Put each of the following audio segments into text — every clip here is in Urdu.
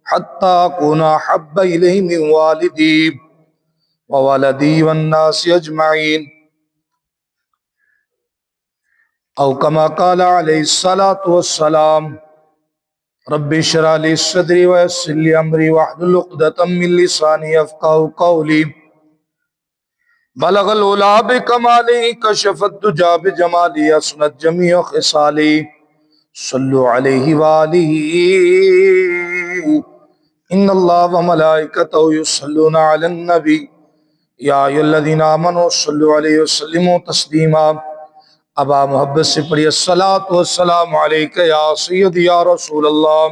حتى أكون أحب إليه من والدي وولدي والناس أجمعين أو كما قال عليه الصلاة والسلام رب اشرح لي صدري ويسر لي أمري واحلل عقدة من لساني يفقهوا قولي بلغ العلا بكمالي كشف الدجى بجمالي أسنت جميع خصالي صلوا عليه وآله إن الله وملائكته يصلون على النبي يا أيها الذين آمنوا صلوا عليه وسلموا تسليما ابا محبت سے پڑھی الصلاۃ والسلام علیک یا سیدی یا رسول اللہ.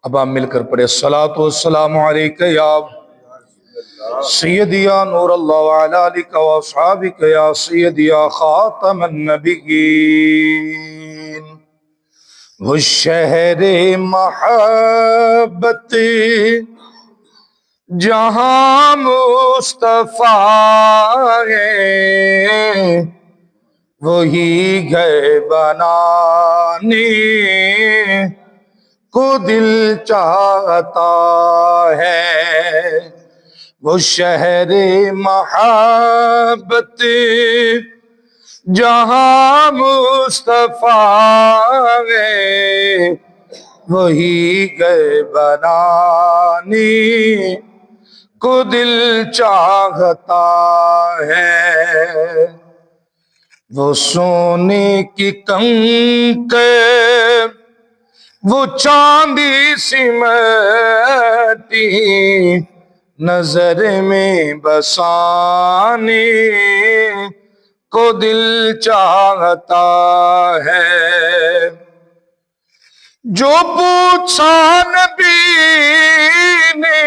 اب آپ مل کر پڑھے الصلاۃ والسلام علیک یا سیدی یا نور اللہ وعلی آلک و اصحابک یا سیدی یا خاتم النبیین. وہ شہر محبت جہاں مصطفیٰ ہے وہی گھر بنانے کو دل چاہتا ہے. وہ شہر محبت جہاں مصطفیٰ ہے وہی گھر بنانے کو دل چاہتا ہے. وہ سونے کی کنکر وہ چاندی سمٹی نظر میں بسانے کو دل چاہتا ہے. جو پوچھا نبی نے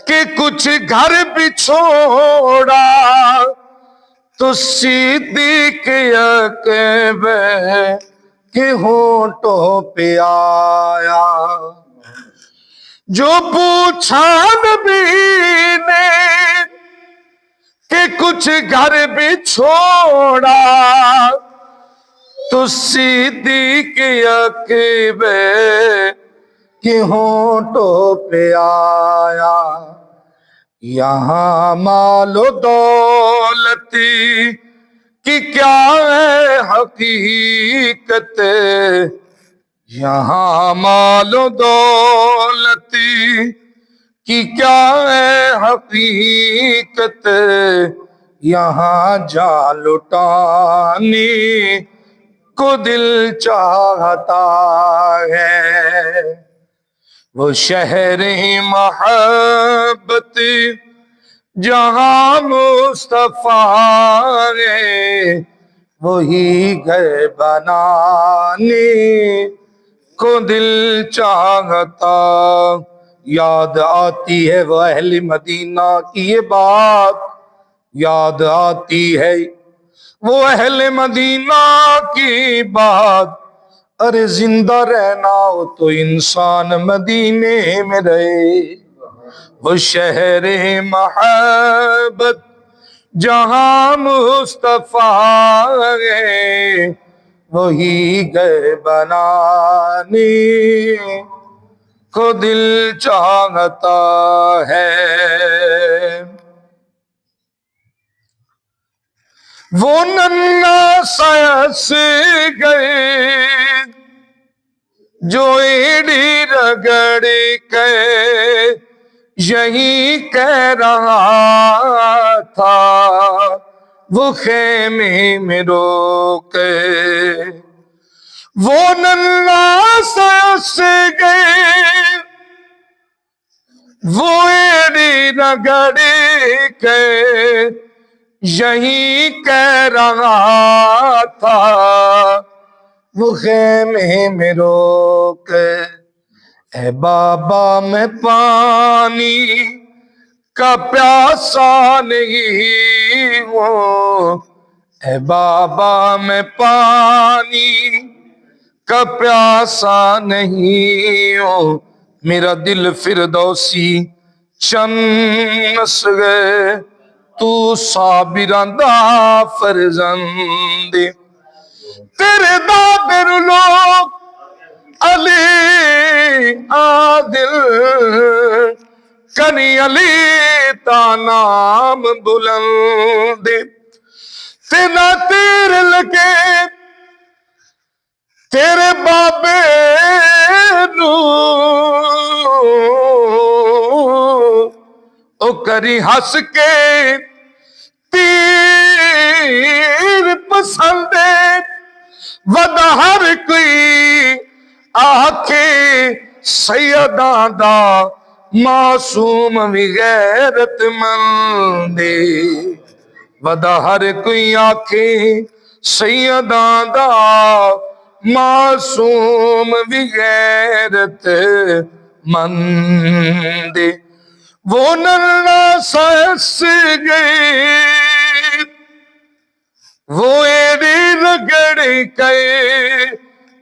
کہ کچھ گھر بھی چھوڑا تو صدیق اکبر کے ہونٹوں پہ آیا. جو پوچھا نبی نے کہ کچھ گھر بھی چھوڑا تو صدیق اکبر کے ہونٹوں پہ آیا. یہاں مال و دولت کی کیا ہے حقیقت, یہاں مال و دولت کی کیا ہے حقیقت, یہاں جان لٹانے کو دل چاہتا ہے. وہ شہر محبت جہاں مصطفیٰ ہے وہی گھر بنانے کو دل چاہتا. یاد آتی ہے وہ اہل مدینہ کی یہ بات, یاد آتی ہے وہ اہل مدینہ کی بات. ارے زندہ رہنا ہو تو انسان مدینے میں رہے. وہ شہر محبت جہاں مصطفیٰ ہے وہی گھر بنانے کو دل چاہتا ہے. وہ ننھا سایس گئے جو ایڑی رگڑ کے یہی کہہ رہا تھا وہ خیمے میں رو کے. وہ ننھا سایس گئے وہ ایڑی رگڑ کے یہی کہہ رہا تھا وہ خیمے میں رو کے. اے بابا میں پانی کا پیاسا نہیں ہوں, اے بابا میں پانی کا پیاسا نہیں ہوں, میرا دل فردوسی چنس گئے تو صابراں دا فرزند تیرے دادر لوگ علی عادل کنی علی تا نام بلند تینا تیر لگے تیرے بابے نو او کری ہس کے تیر پسندے ودا ہر کوئی آکھے سیداں دا معصوم بھی غیرت مندے ودا ہر کوئی آکھے سیداں دا معصوم بھی غیرت مندے وہ نلہ سس گئے وہ ایڑی رگڑ کے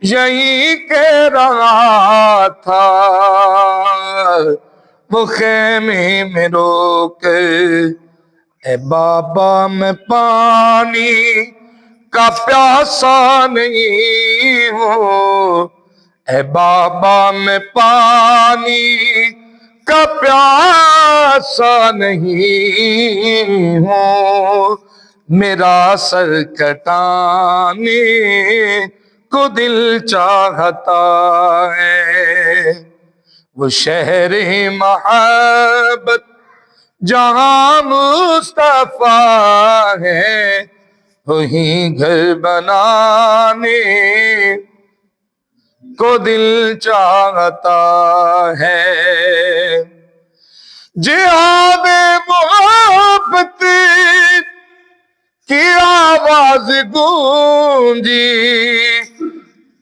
یہیں کہہ رہا تھا وہ خیمے میں روک اے بابا میں پانی کا پیاسا نہیں ہوں اے بابا میں پانی کا پیاسا نہیں ہوں میرا سر کٹانے کو دل چاہتا ہے وہ شہر محبت جہاں مصطفیٰ ہے وہیں گھر بنانے کو دل چاہتا ہے جہاد محبت کی آواز گونجی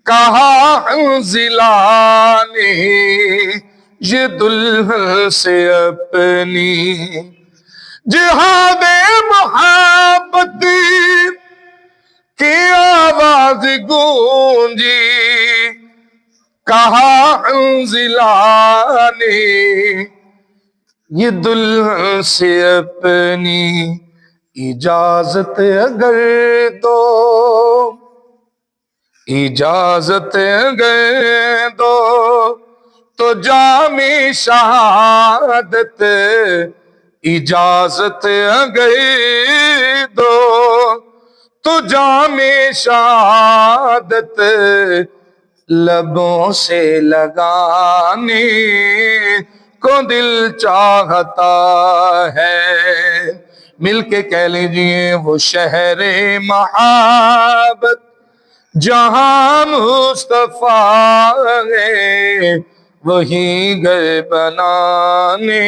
کہا حنزلہ نے یہ دلہن سے اپنی جہاد محبت کی آواز گونجی کہا حنزلہ نے یہ دلہن سے اپنی اجازت اگر دو اجازت اگر دو تو جام شہادت اجازت اگر دو تو جام شہادت لبوں سے لگانے کو دل چاہتا ہے مل کے کہہ لیجئے وہ شہر محبت جہاں مصطفیٰ ہے وہیں گھر بنانے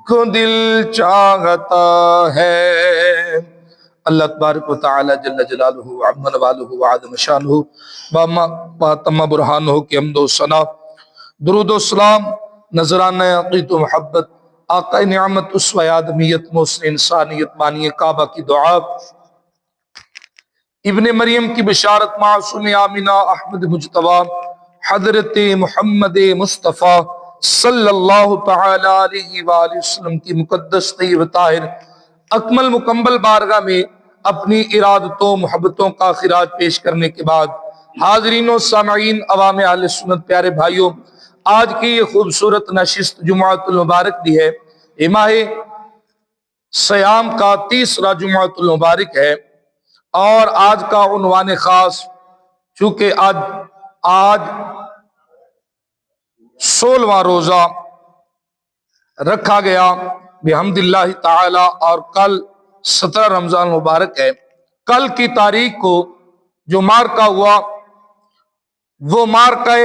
کو دل چاہتا ہے اللہ تبارک و تعالی جل جلالہ عظم نوالہ وعظم شانہ وتم برہانہ کی حمد و ثنا درود و سلام نذرانہ عقیدت و محبت آقا نعمت اسوہ آدمیت محسن انسانیت بانی کعبہ کی دعا ابن مریم کی بشارت معصوم آمنہ احمد مجتبی حضرت محمد مصطفیٰ صلی اللہ تعالی علیہ وآلہ وسلم کی مقدس طیب طاہر اکمل مکمل بارگاہ میں اپنی ارادتوں محبتوں کا خراج پیش کرنے کے بعد حاضرین و سامعین عوام اہل سنت پیارے بھائیوں آج کی یہ خوبصورت نشست جمعۃ المبارک بھی ہے ماہ سیام کا تیسرا جمعۃ المبارک ہے اور آج کا عنوان خاص چونکہ آج 16واں روزہ رکھا گیا بحمد اللہ تعالی اور کل 17 رمضان مبارک ہے کل کی تاریخ کو جو مارکا ہوا وہ مارکہ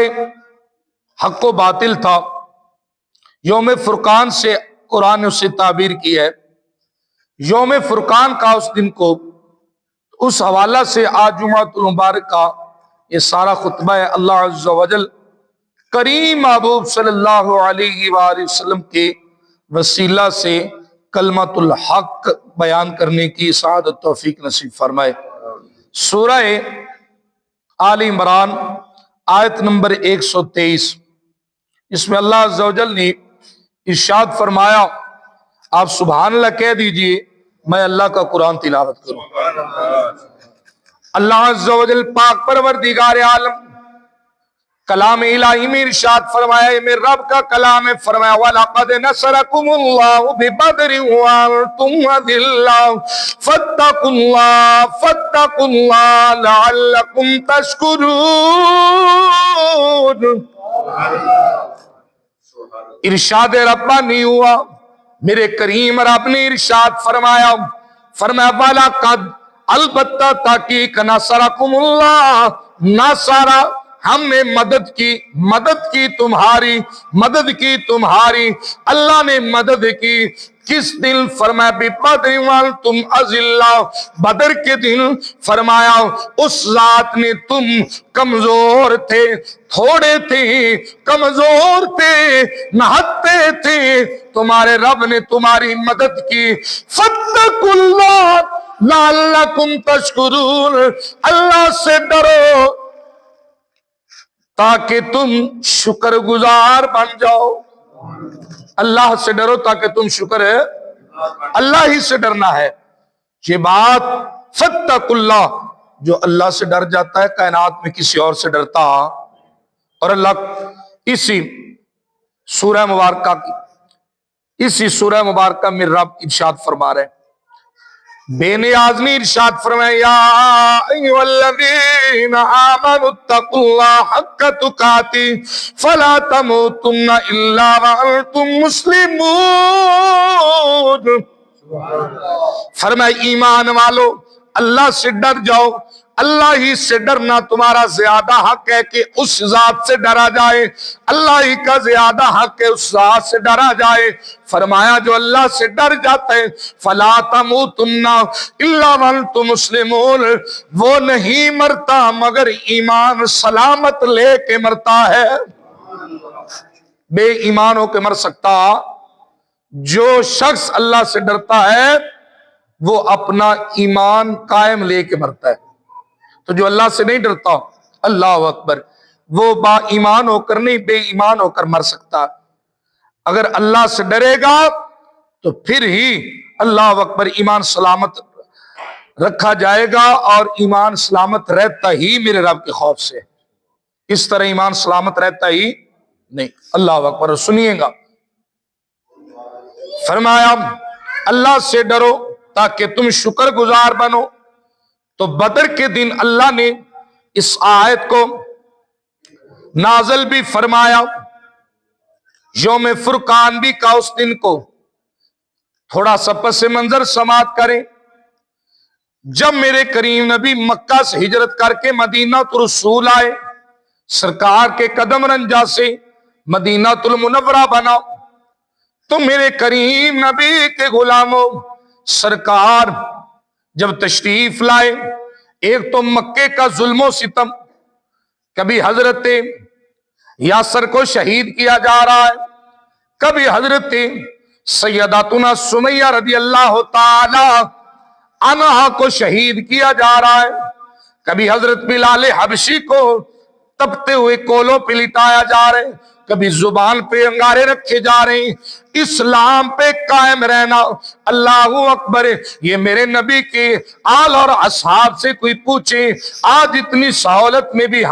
حق و باطل تھا یوم فرقان سے قرآن نے اس سے تعبیر کی ہے یوم فرقان کا اس دن کو اس حوالہ سے آج جمعۃ المبارک کا یہ سارا خطبہ ہے اللہ عز و جل کریم محبوب صلی اللہ علیہ وآلہ وسلم کے وسیلہ سے کلمۃ الحق بیان کرنے کی سعادت توفیق نصیب فرمائے سورہ آل عمران آیت نمبر 123 اس میں اللہ عز و جل نے ارشاد فرمایا آپ سبحان اللہ کہہ دیجئے میں اللہ کا قرآن تلاوت کروں۔ اللہ عز و جل پاک پروردگار عالم کلام الہی میں ارشاد فرمایا، یہ میرے رب کا کلام ہے، فرمایا وَلَقَدْ نَصَرَكُمُ اللَّهُ بِبَدْرٍ وَأَنْتُمْ أَذِلَّةٌ فَاتَّقُوا اللَّهَ لَعَلَّكُمْ تَشْكُرُونَ۔ ارشاد ربانی ہوا، میرے کریم رب نے ارشاد فرمایا وَلَقَدْ البتہ تحقیق نَصَرَكُمُ اللَّهُ نصارا ہم نے مدد کی تمہاری اللہ نے مدد کی کس دن؟ فرمایا بِبَدْرٍ وَأَنْتُمْ أَذِلَّةٌ بدر کے دن، فرمایا اس ذات نے تم کمزور تھے، تھوڑے تھے، کمزور تھے، نہتے تھے، تمہارے رب نے تمہاری مدد کی۔ فَاتَّقُوا اللَّهَ لَعَلَّكُمْ تَشْكُرُونَ، اللہ سے ڈرو تاکہ تم شکر گزار بن جاؤ۔ اللہ سے ڈرو تاکہ تم اللہ ہی سے ڈرنا ہے یہ بات۔ فَاتَّقُوا اللَّهَ، جو اللہ سے ڈر جاتا ہے کائنات میں کسی اور سے ڈرتا۔ اور اللہ اسی سورہ مبارکہ میں رب ارشاد فرما رہے ہیں، بے نیاز نے ارشاد فرمایا یا ایھا الذین آمنوا اتقوا اللہ حق تقاتہ فلا تموتن الا وانتم مسلمون۔ فرمایا ایمان والو اللہ سے ڈر جاؤ، اللہ ہی سے ڈرنا تمہارا زیادہ حق ہے کہ اس ذات سے ڈرا جائے، اللہ ہی کا زیادہ حق ہے اس ذات سے ڈرا جائے۔ فرمایا جو اللہ سے ڈر جاتا ہے فلا تموتن الا وانتم مسلمون، وہ نہیں مرتا مگر ایمان سلامت لے کے مرتا ہے۔ بے ایمان ہو کے مر سکتا؟ جو شخص اللہ سے ڈرتا ہے وہ اپنا ایمان قائم لے کے مرتا ہے، تو جو اللہ سے نہیں ڈرتا اللہ اکبر وہ با ایمان ہو کر نہیں بے ایمان ہو کر مر سکتا۔ اگر اللہ سے ڈرے گا تو پھر ہی اللہ اکبر ایمان سلامت رکھا جائے گا، اور ایمان سلامت رہتا ہی میرے رب کے خوف سے، اس طرح ایمان سلامت رہتا ہی نہیں۔ اللہ اکبر سنیے گا، فرمایا اللہ سے ڈرو تاکہ تم شکر گزار بنو۔ تو بدر کے دن اللہ نے اس آیت کو نازل بھی فرمایا، یوم فرقان بھی کا اس دن کو تھوڑا سا پس منظر سماعت کریں۔ جب میرے کریم نبی مکہ سے ہجرت کر کے مدینہ رسول آئے، سرکار کے قدم رنجا سے مدینہ المنورہ بنا، تو میرے کریم نبی کے غلاموں سرکار جب تشریف لائے، ایک تو مکے کا ظلم و ستم، کبھی حضرت یاسر کو شہید کیا جا رہا ہے، کبھی حضرت سیداتنا سمیہ رضی اللہ تعالی عنہا کو شہید کیا جا رہا ہے، کبھی حضرت بلال حبشی کو تپتے ہوئے کولوں پہ لٹایا جا رہے، کبھی زبان پہ انگارے رکھے جا رہے ہیں۔ اسلام پہ قائم رہنا، اللہ اکبر۔ یہ میرے نبی کے آل اور اصحاب سے کوئی پوچھے آج اتنی سہولت میں بھی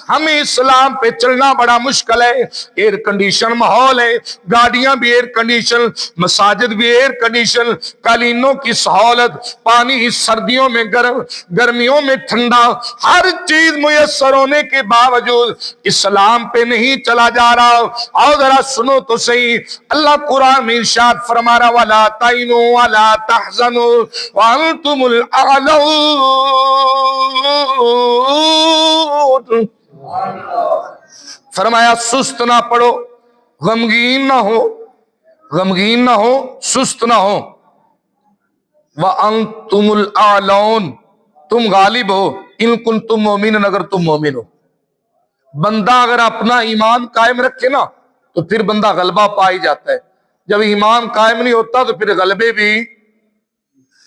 ہمیں اسلام پہ چلنا بڑا مشکل ہے۔ ایئر کنڈیشن ماحول ہے، گاڑیاں بھی ایئر کنڈیشن، مساجد بھی ایئر کنڈیشن، قالینوں کی سہولت، پانی سردیوں میں گرم، گرمیوں میں ٹھنڈا، ہر چیز میسر ہونے کے باوجود اسلام پہ نہیں چلا جا رہا۔ اور ذرا سنو تو صحیح، اللہ قرآن میں ارشاد فرما رہا وَلَا تَهِنُوا وَلَا تَحْزَنُوا وَأَنْتُمُ الْأَعْلَوْنَ۔ فرمایا سست نہ پڑو، غمگین نہ ہو، سست نہ ہو۔ وَأَنْتُمُ الْأَعْلَوْنَ، تم غالب ہو، ان کنتم مومنین، اگر تم مومن ہو۔ بندہ اگر اپنا ایمان قائم رکھے نا تو پھر بندہ غلبہ پائی جاتا ہے، جب ایمان قائم نہیں ہوتا تو پھر غلبے بھی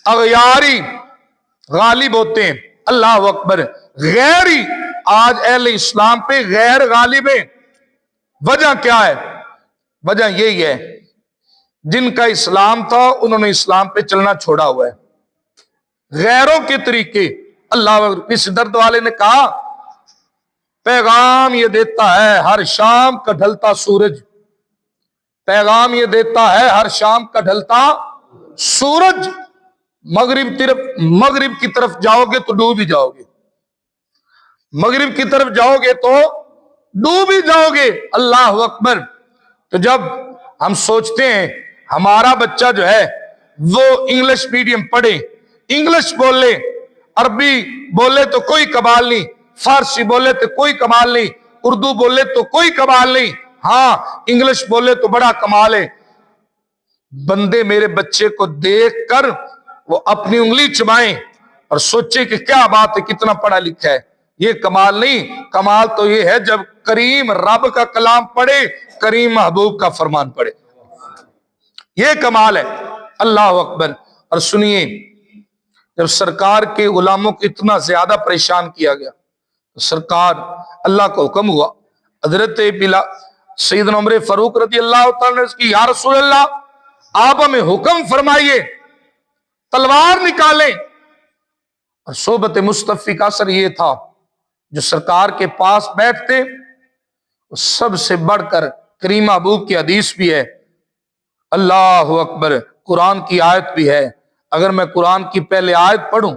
اغیاری غالب ہوتے ہیں۔ اللہ اکبر۔ غیری آج اہل اسلام پہ غیر غالب ہے، وجہ کیا ہے؟ وجہ یہی ہے جن کا اسلام تھا انہوں نے اسلام پہ چلنا چھوڑا ہوا ہے، غیروں کے طریقے۔ اللہ اس درد والے نے کہا پیغام یہ دیتا ہے ہر شام کا ڈھلتا سورج، پیغام یہ دیتا ہے ہر شام کا ڈھلتا سورج، مغرب کی طرف جاؤ گے تو ڈوب ہی جاؤ گے، مغرب کی طرف جاؤ گے تو ڈوب ہی جاؤ گے۔ اللہ اکبر۔ تو جب ہم سوچتے ہیں ہمارا بچہ جو ہے وہ انگلش میڈیم پڑھے، انگلش بولے، عربی بولے تو کوئی کمال نہیں، فارسی بولے تو کوئی کمال نہیں، اردو بولے تو کوئی کمال نہیں، ہاں انگلش بولے تو بڑا کمال ہے۔ بندے میرے بچے کو دیکھ کر وہ اپنی انگلی چبائیں اور سوچے کہ کیا بات ہے، کتنا پڑھا لکھا ہے۔ یہ کمال نہیں، کمال تو یہ ہے جب کریم رب کا کلام پڑھے، کریم محبوب کا فرمان پڑھے، یہ کمال ہے۔ اللہ اکبر۔ اور سنیے، جب سرکار کے غلاموں کو اتنا زیادہ پریشان کیا گیا تو سرکار اللہ کا حکم ہوا، حضرت سیدنا عمر فاروق رضی اللہ تعالیٰ نے اس کی یا رسول اللہ آپ ہمیں حکم فرمائیے تلوار نکالیں۔ اور صحبت مصطفی کا اثر یہ تھا جو سرکار کے پاس بیٹھتے سب سے بڑھ کر کریم محبوب کی حدیث بھی ہے، اللہ اکبر، قرآن کی آیت بھی ہے۔ اگر میں قرآن کی پہلے آیت پڑھوں،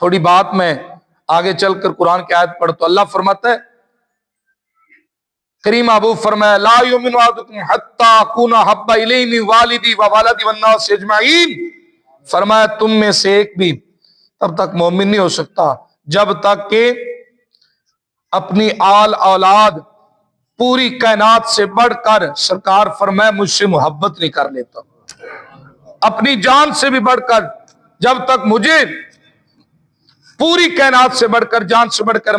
تھوڑی بات میں آگے چل کر قرآن کی آیت پڑھ تو اللہ فرماتا ہے، کریم محبوب فرمایا لا یؤمن احدکم حتی اکون احب الیہ من والدی ووالدی والناس اجمعین، فرمایا تم میں سے ایک بھی تب تک مومن نہیں ہو سکتا جب تک کہ اپنی آل اولاد پوری کائنات سے بڑھ کر، سرکار فرمایا مجھ سے محبت نہیں کر لیتا، اپنی جان سے بھی بڑھ کر، جب تک مجھے پوری کائنات سے بڑھ کر، جان سے بڑھ کر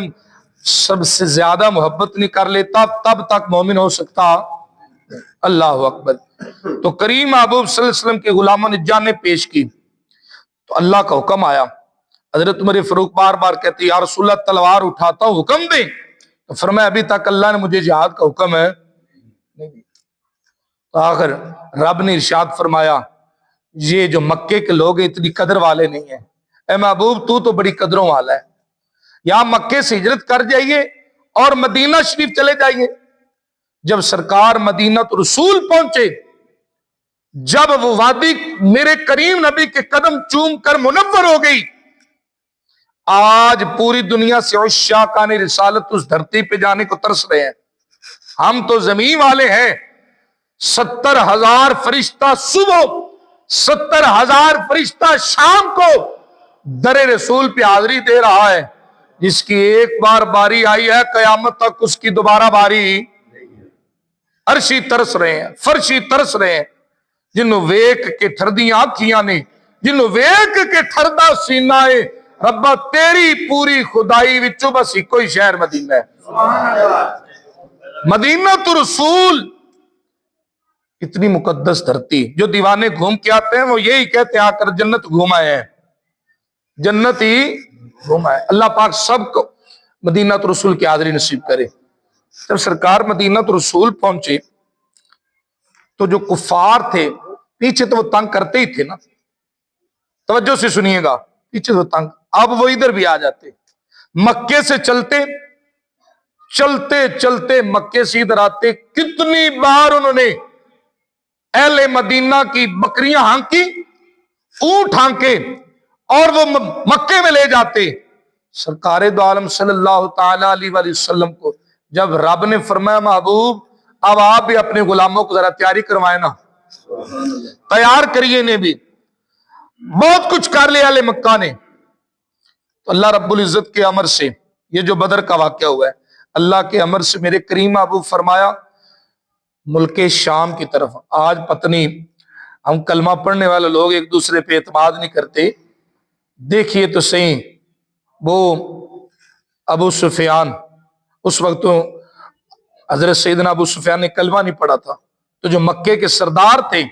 سب سے زیادہ محبت نہیں کر لیتا، تب تک مومن ہو سکتا۔ اللہ اکبر۔ تو کریم محبوب صلی اللہ علیہ وسلم کے غلاموں نے جانیں پیش کی تو اللہ کا حکم آیا۔ حضرت عمر فاروق بار بار کہتے یا رسول اللہ تلوار اٹھاتا ہوں، حکم دیں۔ تو فرمایا ابھی تک اللہ نے مجھے جہاد کا حکم ہے نہیں۔ تو آخر رب نے ارشاد فرمایا یہ جو مکے کے لوگ ہیں اتنی قدر والے نہیں ہیں، اے محبوب تو بڑی قدروں والا ہے، یا مکے سے ہجرت کر جائیے اور مدینہ شریف چلے جائیے۔ جب سرکار مدینہ رسول پہنچے، جب وہ وادی میرے کریم نبی کے قدم چوم کر منور ہو گئی، آج پوری دنیا سے عشاقان رسالت اس دھرتی پہ جانے کو ترس رہے ہیں۔ ہم تو زمین والے ہیں، 70,000 فرشتہ صبح، 70,000 فرشتہ شام کو در رسول پہ حاضری دے رہا ہے، جس کی ایک بار باری آئی ہے قیامت تک اس کی دوبارہ باری۔ عرشی ترس رہے ہیں، فرشی ترس رہے ہیں، جنہوں ویک کے ٹھردیاں آنکھیاں نے، جنہوں ویک کے ٹھردا سینہ ہے، ربا تیری پوری خدائی وچوں بس ہی کوئی شہر مدینہ ہے، مدینہ تو رسول۔ اتنی مقدس دھرتی، جو دیوانے گھوم کے آتے ہیں وہ یہی کہتے ہیں آ کر جنت گھومائے ہیں، جنت ہی گھومائے۔ اللہ پاک سب کو مدینہ تو رسول کی حاضری نصیب کرے۔ جب سرکار مدینہ تو رسول پہنچے تو جو کفار تھے پیچھے تو وہ تنگ کرتے ہی تھے نا، توجہ سے سنیے گا، پیچھے تو تنگ، اب وہ ادھر بھی آ جاتے، مکے سے چلتے چلتے چلتے مکے سے ادھر آتے۔ کتنی بار انہوں نے اہل مدینہ کی بکریاں ہانکی، اونٹ ہانکے اور وہ مکے میں لے جاتے۔ سرکار دو عالم صلی اللہ تعالی علیہ وآلہ وسلم کو جب رب نے فرمایا محبوب اب آپ بھی اپنے غلاموں کو ذرا تیاری کروائے نا، تیار کریے، انہیں بھی بہت کچھ کر لیا اہل مکہ نے، تو اللہ رب العزت کے امر سے یہ جو بدر کا واقعہ ہوا ہے، اللہ کے امر سے میرے کریم محبوب فرمایا ملک شام کی طرف۔ آج پتنی ہم کلمہ پڑھنے والے لوگ ایک دوسرے پہ اعتماد نہیں کرتے، دیکھیے تو صحیح، وہ ابو سفیان، اس وقت تو حضرت سیدنا ابو سفیان نے کلمہ نہیں پڑھا تھا، تو جو مکے کے سردار تھے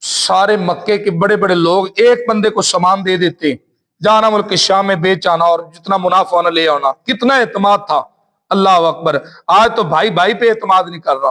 سارے مکے کے بڑے بڑے لوگ ایک بندے کو سامان دے دیتے، جانا ملک شام میں بیچ آنا اور جتنا منافع ہونا لے آنا، کتنا اعتماد تھا۔ اللہ اکبر۔ آج تو بھائی بھائی پہ اعتماد نہیں کر رہا،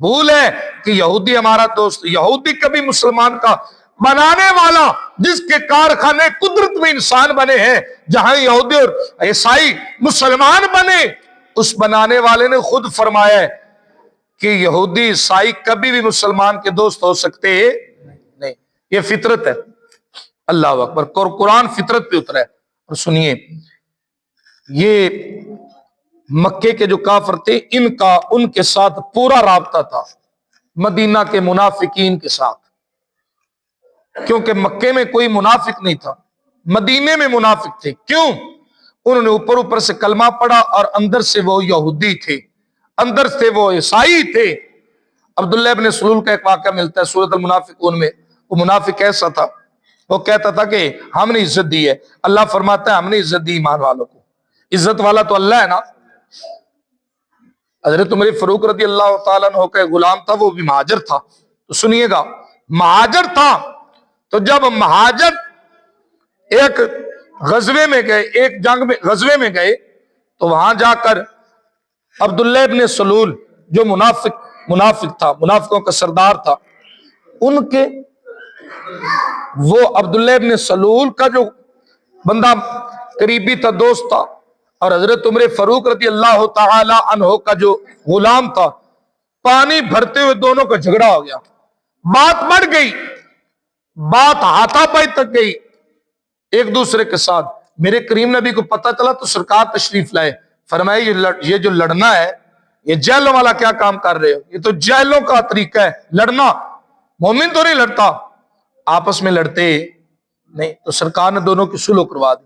بھول ہے کہ یہودی ہمارا دوست، یہودی کبھی مسلمان کا بنانے والا، جس کے کارخانے قدرت میں انسان بنے ہیں، جہاں یہودی اور عیسائی مسلمان بنے، اس بنانے والے نے خود فرمایا ہے کہ یہودی عیسائی کبھی بھی مسلمان کے دوست ہو سکتے نہیں، یہ فطرت ہے۔ اللہ اکبر، قرآن فطرت پہ اترا ہے۔ اور سنیے، یہ مکے کے جو کافر تھے، ان کے ساتھ پورا رابطہ تھا، مدینہ کے منافقین کے ساتھ، کیونکہ مکے میں کوئی منافق نہیں تھا، مدینے میں منافق تھے۔ کیوں؟ انہوں نے اوپر سے کلمہ پڑھا اور اندر سے وہ یہودی تھے، اندر سے وہ عیسائی تھے۔ عبداللہ ابن سلول کا ایک واقعہ ملتا ہے سورۃ المنافقون میں۔ وہ منافق ایسا تھا، وہ کہتا تھا کہ ہم نے عزت دی ہے، اللہ فرماتا ہے ہم نے عزت دی ایمان والوں کو، عزت والا تو اللہ ہے نا۔ حضرت عمر فاروق رضی اللہ تعالیٰ عنہ کا غلام تھا، وہ بھی مہاجر تھا۔ تو سنیے گا، مہاجر تھا، تو جب مہاجر ایک غزوے میں گئے، ایک جنگ میں غزوے میں گئے، تو وہاں جا کر عبداللہ ابن سلول جو منافق تھا، منافقوں کا سردار تھا، ان کے وہ عبداللہ ابن سلول کا جو بندہ قریبی تھا، دوست تھا، اور حضرت عمر فاروق رضی اللہ تعالی عنہ کا جو غلام تھا، پانی بھرتے ہوئے دونوں کا جھگڑا ہو گیا، بات بڑھ گئی، بات ہاتھا پائی تک گئی ایک دوسرے کے ساتھ۔ میرے کریم نبی کو پتہ چلا تو سرکار تشریف لائے، فرمایا یہ جو لڑنا ہے، یہ جیلوں والا کیا کام کر رہے ہو؟ یہ تو جیلوں کا طریقہ ہے لڑنا، مومن تو نہیں لڑتا، آپس میں لڑتے نہیں۔ تو سرکار نے دونوں کی صلح کروا دی۔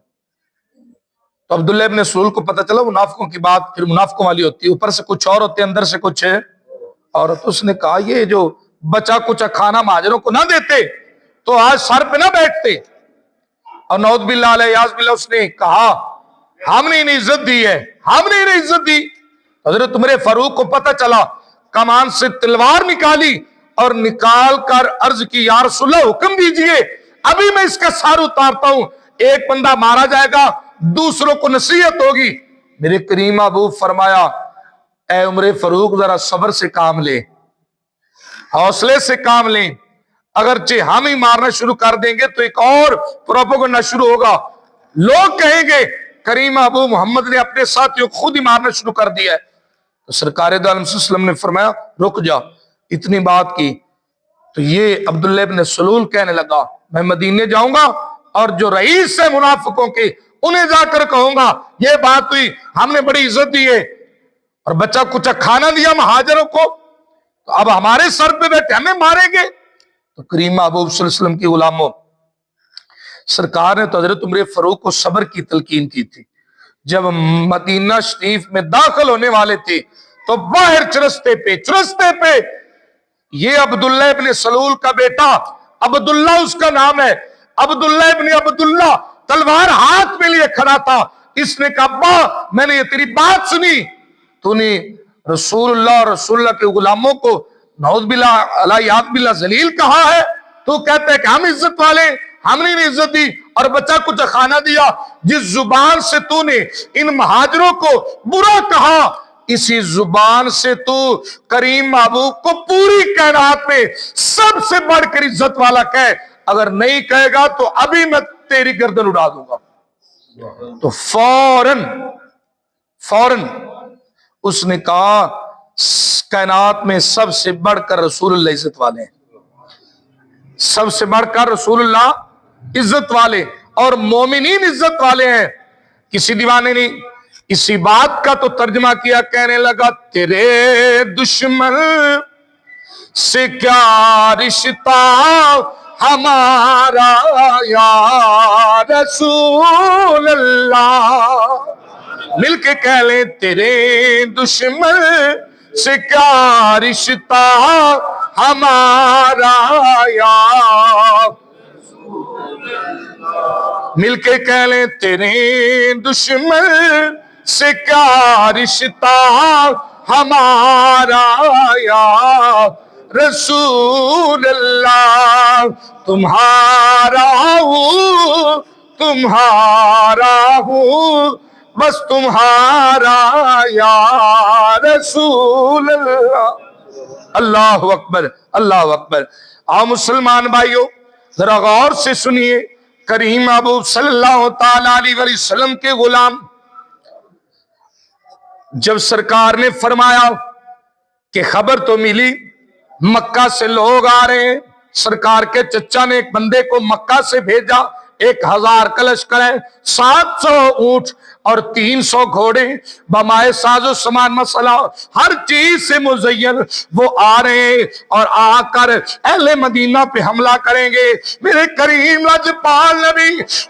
تو عبداللہ ابن سلول کو پتہ چلا منافقوں کی بات پھر منافقوں والی ہوتی ہے، اوپر سے کچھ اور ہوتے، اندر سے کچھ ہے۔ اور اس نے کہا یہ جو بچا کچا کھانا مہاجروں کو نہ دیتے تو آج سر پہ نہ بیٹھتے۔ اور نعوذ باللہ علیہ باللہ اس نے کہا ہم نے انہیں عزت دی ہے، ہم نے انہیں عزت دی۔ حضرت عمر فاروق کو پتہ چلا، کمان سے تلوار نکالی اور نکال کر عرض کی یا رسول اللہ حکم دیجئے، ابھی میں اس کا سار اتارتا ہوں، ایک بندہ مارا جائے گا، دوسروں کو نصیحت ہوگی۔ میرے کریم ابو فرمایا اے عمر فاروق ذرا صبر سے کام لے، حوصلے سے کام لیں، اگرچہ ہم ہی مارنا شروع کر دیں گے تو ایک اور پروپیگنڈا شروع ہوگا، لوگ کہیں گے کریم ابو محمد نے اپنے ساتھیوں کو خود ہی مارنا شروع کر دیا ہے۔ تو سرکار دو عالم صلی اللہ علیہ وسلم نے فرمایا رک جا، اتنی بات کی تو یہ عبداللہ ابن سلول کہنے لگا میں مدینے جاؤں گا اور جو رئیس ہے منافقوں کے انہیں جا کر کہوں گا یہ بات ہوئی، ہم نے بڑی عزت دی ہے اور بچہ کچھ کھانا دیا مہاجروں کو، تو اب ہمارے سر پہ بیٹھے ہمیں ماریں گے۔ تو کریم ابو صلی اللہ علیہ وسلم کی غلاموں، سرکار نے تو حضرت عمر فاروق کو صبر کی تلقین کی تھی۔ جب مدینہ شریف میں داخل ہونے والے تھے تو باہر چرستے پہ یہ عبداللہ ابن سلول کا بیٹا عبداللہ اس کا نام ہے، عبداللہ ابن عبداللہ تلوار ہاتھ میں لیے کھڑا تھا۔ اس نے کہا ابا میں نے یہ تیری بات سنی، تو نے رسول اللہ اور رسول اللہ کے غلاموں کو نعوذ باللہ علیہ باللہ ذلیل کہا ہے، تو کہتا ہے کہ ہم عزت والے، ہم نے انہیں عزت دی اور بچہ کچھ کھانا دیا۔ جس زبان سے تو نے ان مہاجروں کو برا کہا، اسی زبان سے تو کریم محبوب کو پوری کائنات میں سب سے بڑھ کر عزت والا کہے، اگر نہیں کہے گا تو ابھی میں تیری گردن اڑا دوں گا۔ تو فوراً اس نے کہا کائنات میں سب سے بڑھ کر رسول اللہ عزت والے ہیں، سب سے بڑھ کر رسول اللہ عزت والے اور مومنین عزت والے ہیں۔ کسی دیوانے نے اسی بات کا تو ترجمہ کیا، کہنے لگا تیرے دشمن سے کیا رشتہ ہمارا یا رسول اللہ، مل کے کہہ لیں تیرے دشمن سے کیا رشتہ ہمارا یا، مل کے کہہ لیں تیرے دشمن سے کیا رشتہ ہمارا یا رسول اللہ، تمہارا ہوں بس تمہارا یا رسول اللہ۔ اللہ اکبر اللہ اکبر۔ آؤ مسلمان بھائیوں ذرا غور سے سنیے، کریم ابو صلی اللہ تعالی علیہ وسلم کے غلام جب سرکار نے فرمایا کہ خبر تو ملی مکہ سے لوگ آ رہے ہیں، سرکار کے چچا نے ایک بندے کو مکہ سے بھیجا، 1000 کا لشکر ہے، 700 اونٹ اور 300 گھوڑے بمائے ساز و سامان مسئلہ ہر چیز سے مزین، وہ آ رہے ہیں اور آ کر اہل مدینہ پہ حملہ کریں گے۔ میرے کریم لاجپال نبی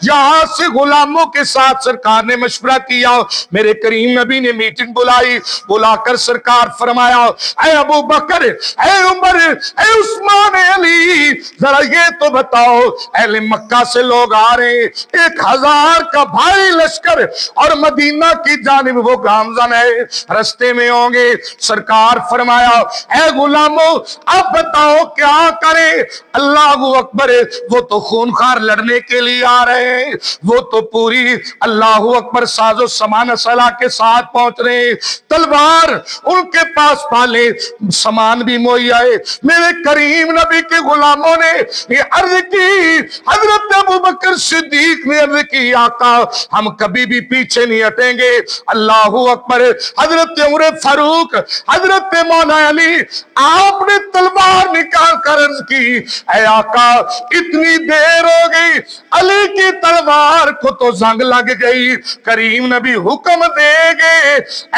یہاں سے غلاموں کے ساتھ سرکار نے مشورہ کیا، میرے کریم نبی نے میٹنگ بلائی، بلا کر سرکار فرمایا اے ابو بکر، اے عمر، اے عثمان، اے علی، ذرا یہ تو بتاؤ اہل مکہ سے لوگ آ رہے ہیں، 1000 کا بھاری لشکر اور مدینہ کی جانب وہ گامزن ہے، رستے میں ہوں گے۔ سرکار فرمایا اے غلاموں اب بتاؤ کیا کریں؟ اللہ اکبر، وہ تو خونخوار لڑنے کے لیے آ رہے ہیں، وہ تو پوری اللہ اکبر ساز و سامان صلاح کے ساتھ پہنچ رہے ہیں، تلوار ان کے پاس پالے سامان بھی مہیا ہے۔ میرے کریم نبی کے غلاموں نے یہ عرض کی، حضرت ابو بکر صدیق نے عرض کی آقا ہم کبھی بھی پیچھے نہیں ہٹیں گے۔ اللہ اکبر، حضرت عمر فاروق، حضرت مولا علی، آپ نے تلوار نکال کر عرض کی اے آقا اتنی دیر ہو گئی، علی کی تلوار کو تو زنگ لگ گئی، کریم نبی حکم دیں گے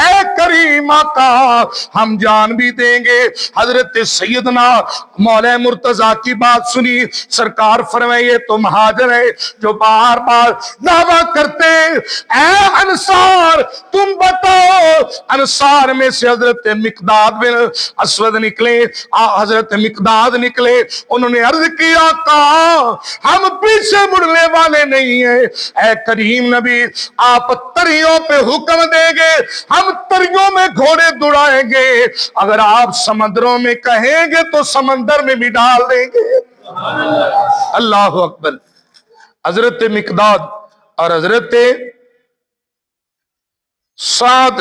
اے کریم آقا ہم جان بھی دیں گے۔ حضرت سیدنا مولا مرتضیٰ کی بات سنی، سرکار فرمائے تو مہاجر ہے جو بار بار دعویٰ کرتے اے انصار تم بتاؤ۔ انصار میں سے حضرت مقداد بن اسود نکلے، حضرت مقداد نکلے، انہوں نے عرض کیا آقا ہم پیچھے مڑنے والے نہیں ہیں، اے کریم نبی آپ تریوں پہ حکم دیں گے، ہم تریوں میں گھوڑے دوڑائیں گے، اگر آپ سمندروں میں کہیں گے تو سمندر میں بھی ڈال دیں گے۔ اللہ اکبر۔ حضرت مقداد اور حضرت سعد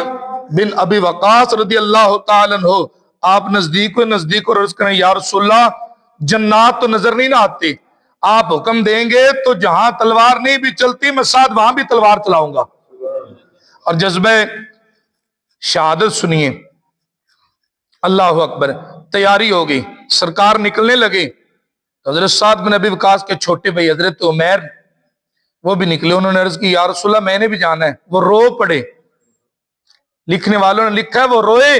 بن ابی وقاص رضی اللہ تعالیٰ عنہ آپ نزدیک اور عرض کریں یا رسول اللہ جنات تو نظر نہیں نہ آتی، آپ حکم دیں گے تو جہاں تلوار نہیں بھی چلتی میں ساتھ وہاں بھی تلوار چلاؤں گا۔ اور جذبہ شہادت سنیے، اللہ اکبر، تیاری ہو گئی، سرکار نکلنے لگے، حضرت سعد بن ابی وقاص کے چھوٹے بھائی حضرت عمیر وہ بھی نکلے، انہوں نے عرض کی یا رسول اللہ میں نے بھی جانا ہے، وہ رو پڑے، لکھنے والوں نے لکھا ہے وہ روئے۔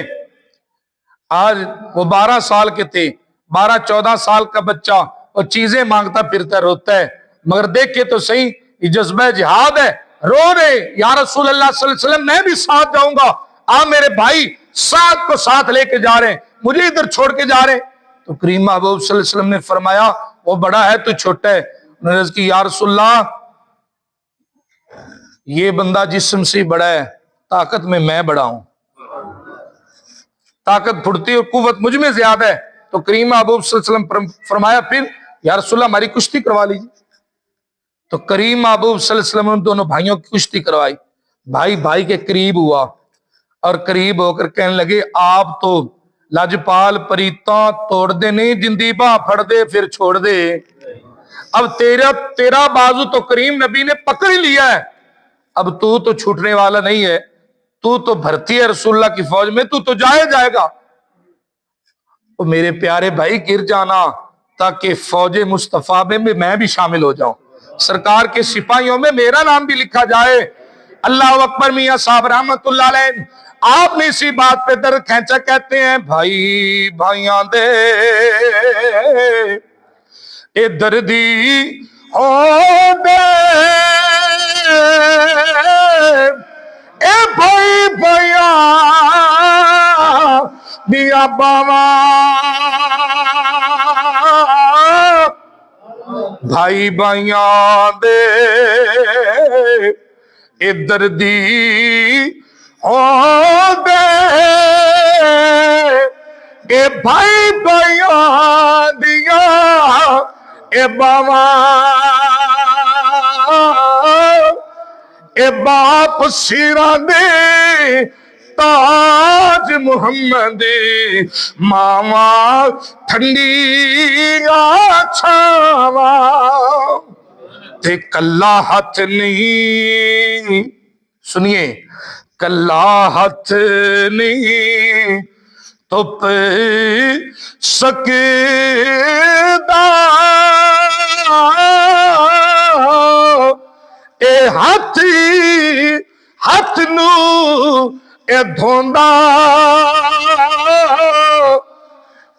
آج وہ 12 سال کے تھے، 12-14 سال کا بچہ اور چیزیں مانگتا پھرتا روتا ہے، مگر دیکھے تو صحیح یہ جذبہ جہاد ہے، رو رہے یا رسول اللہ صلی اللہ علیہ وسلم میں بھی ساتھ جاؤں گا، آپ میرے بھائی ساتھ کو ساتھ لے کے جا رہے ہیں، مجھے ادھر چھوڑ کے جا رہے ہیں۔ تو کریم محبوب صلی اللہ علیہ وسلم نے فرمایا وہ بڑا ہے تو چھوٹا ہے، انہوں نے عرض کی یا رسول اللہ یہ بندہ جسم سے بڑا ہے، طاقت میں بڑا ہوں، طاقت پھرتی اور قوت مجھ میں زیادہ ہے۔ تو کریم محبوب صلی اللہ علیہ وسلم فرمایا پھر یا رسول اللہ ہماری کشتی کروا لیجیے۔ تو کریم محبوب صلی اللہ علیہ وسلم نے دونوں بھائیوں کی کشتی کروائی، بھائی کے قریب ہوا اور قریب ہو کر کہنے لگے آپ تو لاجپال پریتاں توڑ دے نہیں جندی باں پھڑ دے پھر چھوڑ دے، اب تیرا بازو تو کریم نبی نے پکڑ ہی لیا ہے، اب تو چھوٹنے والا نہیں ہے، تو بھرتی ہے رسول اللہ کی فوج میں، تو جائے گا۔ تو میرے پیارے بھائی گر جانا تاکہ فوج مصطفیٰ میں بھی شامل ہو جاؤں، سرکار کے سپاہیوں میں میرا نام بھی لکھا جائے۔ اللہ اکبر۔ میاں صاحب رحمت اللہ علیہ آپ نے اسی بات پہ درد کھینچا، کہتے ہیں بھائی بھائیاں دے اے دردی ہو دے، اے بھائی بھائیاں دیا باوا، بھائی بھائیاں دے اے دردی ہو دے، اے بھائی بھائیاں دیا اے باوا، اے باپ سیران دے تاج محمد ماوا ٹھنڈی چھاوا تے کلا ہاتھ نہیں، سنیے، کلا ہاتھ نہیں تپ سکدا اے ہاتھ نو اے دھوندا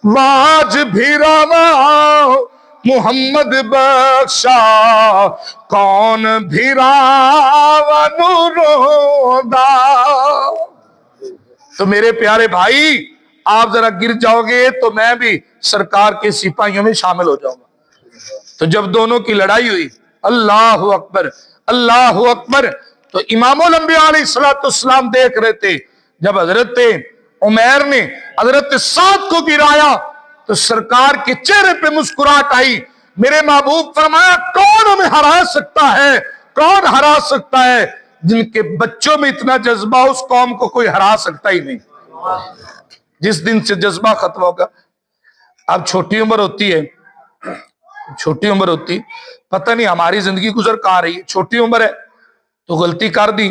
واج بھیراوا محمد بخشا کون بھیراوا نو روندا۔ تو میرے پیارے بھائی، آپ ذرا گر جاؤ گے تو میں بھی سرکار کے سپاہیوں میں شامل ہو جاؤں گا۔ تو جب دونوں کی لڑائی ہوئی، اللہ اکبر اللہ اکبر، تو امام الانبیاء علیہ السلام دیکھ رہے تھے۔ جب حضرت عمیر نے حضرت سعد کو گرایا تو سرکار کے چہرے پہ مسکراہٹ آئی۔ میرے محبوب فرمایا کون ہمیں ہرا سکتا ہے، کون ہرا سکتا ہے؟ جن کے بچوں میں اتنا جذبہ، اس قوم کو کوئی ہرا سکتا ہی نہیں۔ جس دن سے جذبہ ختم ہوگا، اب چھوٹی عمر ہوتی ہے، چھوٹی عمر ہوتی، پتہ نہیں ہماری زندگی گزر کہاں رہی ہے۔ چھوٹی عمر ہے تو غلطی کر دی،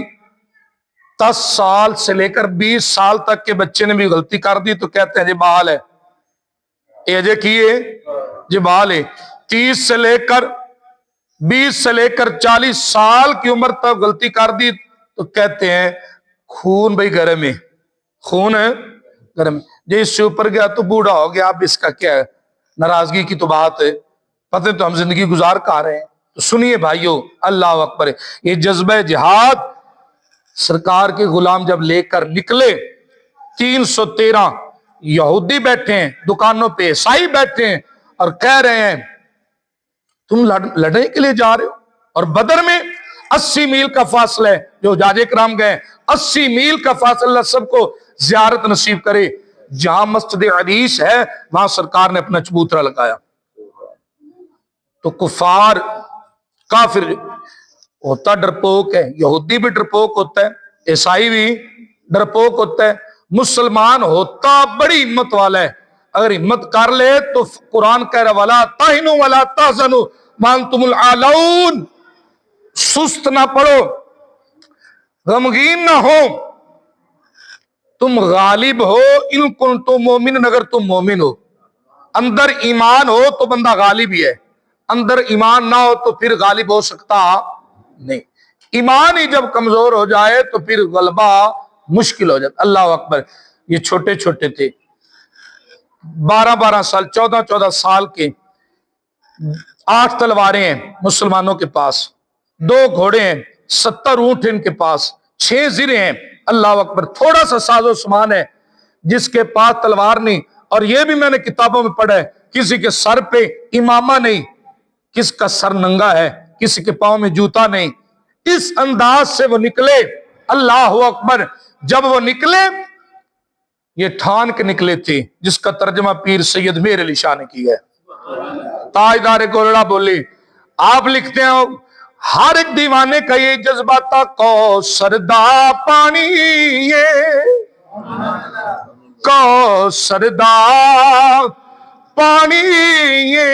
10 سال سے لے کر 20 سال تک کے بچے نے بھی غلطی کر دی تو کہتے ہیں جی بال ہے، ایجے کیے جی بال ہے۔ 30 سے لے کر 20 سے لے کر 40 سال کی عمر تک غلطی کر دی تو کہتے ہیں خون بھائی گرم ہے، خون ہے گرم، جی اس سے اوپر گیا تو بوڑھا ہو گیا، اب اس کا کیا ہے، ناراضگی کی تو بات ہے، پتہ تو ہم زندگی گزار کہاں رہے ہیں۔ تو سنیے بھائیو، اللہ اکبر، یہ جذبہ جہاد سرکار کے غلام جب لے کر نکلے، 313 یہودی بیٹھے ہیں دکانوں پہ، عیسائی بیٹھے ہیں اور کہہ رہے ہیں تم لڑنے کے لیے جا رہے ہو، اور بدر میں 80 میل کا فاصلہ ہے، جو حجاج کرام گئے 80 میل کا فاصلہ، اللہ سب کو زیارت نصیب کرے۔ جہاں مسجد عریش ہے وہاں سرکار نے اپنا چبوترا لگایا، تو کفار کافر ہوتا ڈرپوک ہے، یہودی بھی ڈرپوک ہوتا ہے، عیسائی بھی ڈرپوک ہوتا ہے، مسلمان ہوتا بڑی ہمت والا ہے، اگر ہمت کر لے تو قرآن کہہ رہا وَلَا تَهِنُوا وَلَا تَحْزَنُوا وَأَنْتُمُ الْأَعْلَوْنَ، سست نہ پڑو، غمگین نہ ہو، تم غالب ہو، ان کنتم مومن، اگر تم مومن ہو، اندر ایمان ہو تو بندہ غالب ہی ہے، اندر ایمان نہ ہو تو پھر غالب ہو سکتا نہیں، ایمان ہی جب کمزور ہو جائے تو پھر غلبہ مشکل ہو جاتا۔ اللہ اکبر، یہ چھوٹے چھوٹے تھے، 12 سال 14 سال کے، 8 تلواریں ہیں مسلمانوں کے پاس، 2 گھوڑے ہیں، 70 اونٹ ان کے پاس، 6 زرے ہیں، اللہ اکبر، تھوڑا سا ساز و سامان ہے، جس کے پاس تلوار نہیں، اور یہ بھی میں نے کتابوں میں پڑھا ہے کسی کے سر پہ امامہ نہیں، کس کا سر ننگا ہے، کسی کے پاؤں میں جوتا نہیں، اس انداز سے وہ نکلے۔ اللہ اکبر، جب وہ نکلے یہ ٹھان کے نکلے تھے، جس کا ترجمہ پیر سید میر علی شاہ نے کی ہے، تاجدار گولڑا بولی، آپ لکھتے ہیں ہر ایک دیوانے کا یہ جذبہ تھا، کوثر دا پانی یہ، کوثر دا پانی یہ،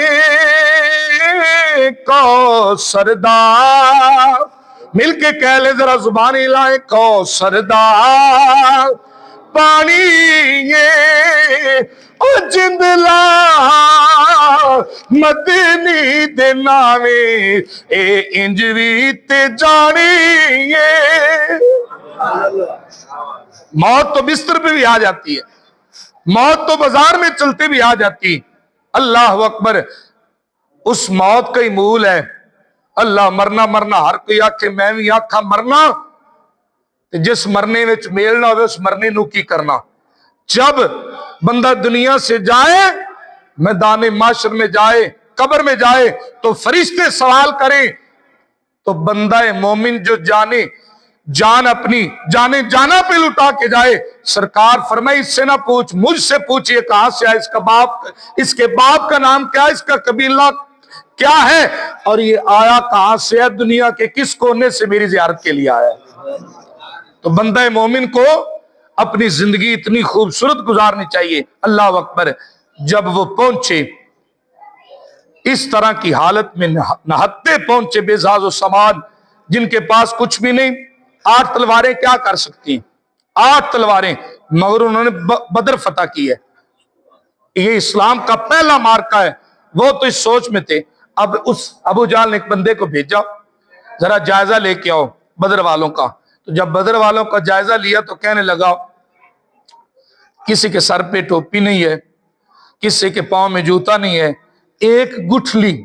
کوثر دا، مل کے کہہ لے ذرا زبانی لائے، کوثر دا پانی یہ، او جندلا مدنی دے ناوے اے انجوی تے جانی یہ۔ موت تو بستر پہ بھی آ جاتی ہے، موت تو بازار میں چلتے بھی آ جاتی ہے، اللہ اکبر، اس موت کا ہی مول ہے، اللہ مرنا مرنا، ہر کوئی آکھے میں بھی آکھا مرنا، جس مرنے وچ میل نہ ہوئے اس مرنے نو کی کرنا۔ جب بندہ دنیا سے جائے، میدان معاشر میں جائے، قبر میں جائے تو فرشتے سوال کریں تو بندہ مومن جو جانے جان اپنی جانے جانا پہ لٹا کے جائے، سرکار فرمائے اس سے نہ پوچھ، مجھ سے پوچھئے کہاں سے آئے، اس کے باپ کا نام کیا ہے، اس کا قبیلہ کیا ہے، اور یہ آیا کہاں سے ہے، دنیا کے کس کونے سے میری زیارت کے لیے آیا ہے۔ تو بندہ مومن کو اپنی زندگی اتنی خوبصورت گزارنی چاہیے۔ اللہ اکبر، جب وہ پہنچے اس طرح کی حالت میں، نہتے پہنچے بے ساز و سامان، جن کے پاس کچھ بھی نہیں، 8 تلواریں کیا کر سکتی ہیں؟ 8 تلواریں، مگر انہوں نے بدر فتح کی ہے۔ یہ اسلام کا پہلا مارکا ہے، وہ تو اس سوچ میں تھے۔ اب اس ابو جہل نے ایک بندے کو بھیجا، ذرا جائزہ لے کے آؤ بدر والوں کا۔ تو جب بدر والوں کا جائزہ لیا تو کہنے لگا کسی کے سر پہ ٹوپی نہیں ہے، کسی کے پاؤں میں جوتا نہیں ہے، ایک گٹھلی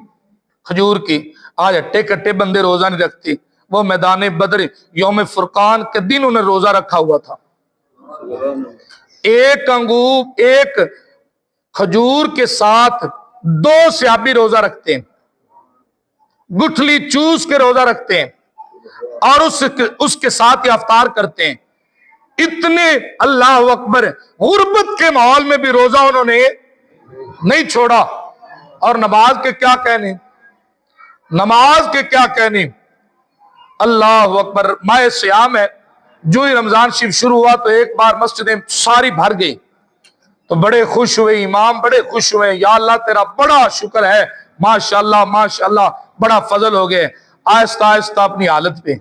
کھجور کی، آج ہٹے کٹے بندے روزہ نہیں رکھتے، وہ میدان بدر یوم فرقان کے دن انہیں روزہ رکھا ہوا تھا۔ ایک انگور، ایک کھجور کے ساتھ 2 صحابی روزہ رکھتے ہیں، گٹھلی چوس کے روزہ رکھتے ہیں، اور اس کے ساتھ افطار کرتے ہیں۔ اتنے اللہ اکبر، غربت کے ماحول میں بھی روزہ انہوں نے نہیں چھوڑا۔ اور نماز کے کیا کہنے، نماز کے کیا کہنے، اللہ اکبر۔ ماہ سیام ہے، جو ہی رمضان شریف شروع ہوا تو ایک بار مسجدیں ساری بھر گئی، تو بڑے خوش ہوئے، امام بڑے خوش ہوئے، یا اللہ تیرا بڑا شکر ہے، ماشاءاللہ ماشاءاللہ، بڑا فضل ہو گئے۔ آہستہ آہستہ اپنی حالت پہ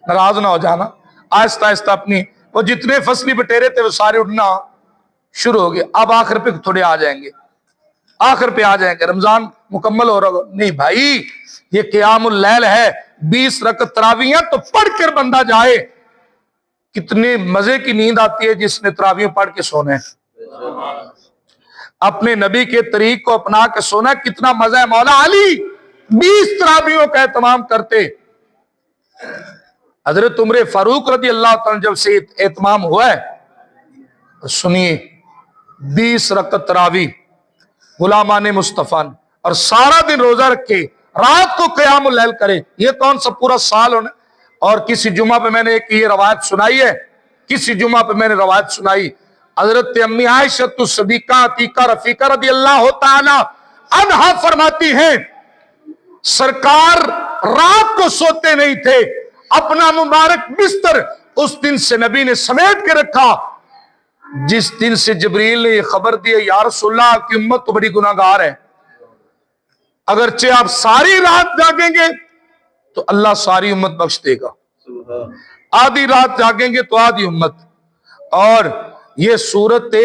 ناراض نہ ہو جانا، آہستہ آہستہ اپنی، وہ جتنے فصلی بٹیرے تھے وہ سارے اٹھنا شروع ہو گئے۔ اب آخر پہ تھوڑے آ جائیں گے، آخر پہ آ جائیں گے، رمضان مکمل ہو رہا ہوگا۔ نہیں بھائی، یہ قیام اللیل ہے، 20 رکعت تراویح تو پڑھ کر بندہ جائے۔ کتنے مزے کی نیند آتی ہے جس نے تراویح پڑھ کے سونا ہے، اپنے نبی کے طریق کو اپنا کے سونا ہے، کتنا مزہ ہے۔ مولا علی 20 تراویحوں کا اہتمام کرتے۔ حضرت عمر فاروق رضی اللہ تعالیٰ جب سے اہتمام ہوا ہے، سنیے 20 رکعت تراویح غلامان مصطفیٰ، اور سارا دن روزہ رکھے، رات کو قیام اللیل کرے۔ یہ کون سا پورا سال ہونا۔ اور کسی جمعہ پہ میں نے ایک یہ روایت سنائی ہے، کسی جمعہ پہ میں نے روایت سنائی، حضرت امی عائشہ صدیقہ عتیقہ رفیقہ رضی اللہ تعالی عنہا فرماتی ہیں، سرکار رات کو سوتے نہیں تھے، اپنا مبارک بستر اس دن سے نبی نے سمیٹ کے رکھا جس دن سے جبریل نے یہ خبر دی ہے، یا رسول اللہ آپ کی امت تو بڑی گناہگار ہے، اگرچہ آپ ساری رات جاگیں گے تو اللہ ساری امت بخش دے گا، آدھی رات جاگیں گے تو آدھی امت۔ اور یہ سورت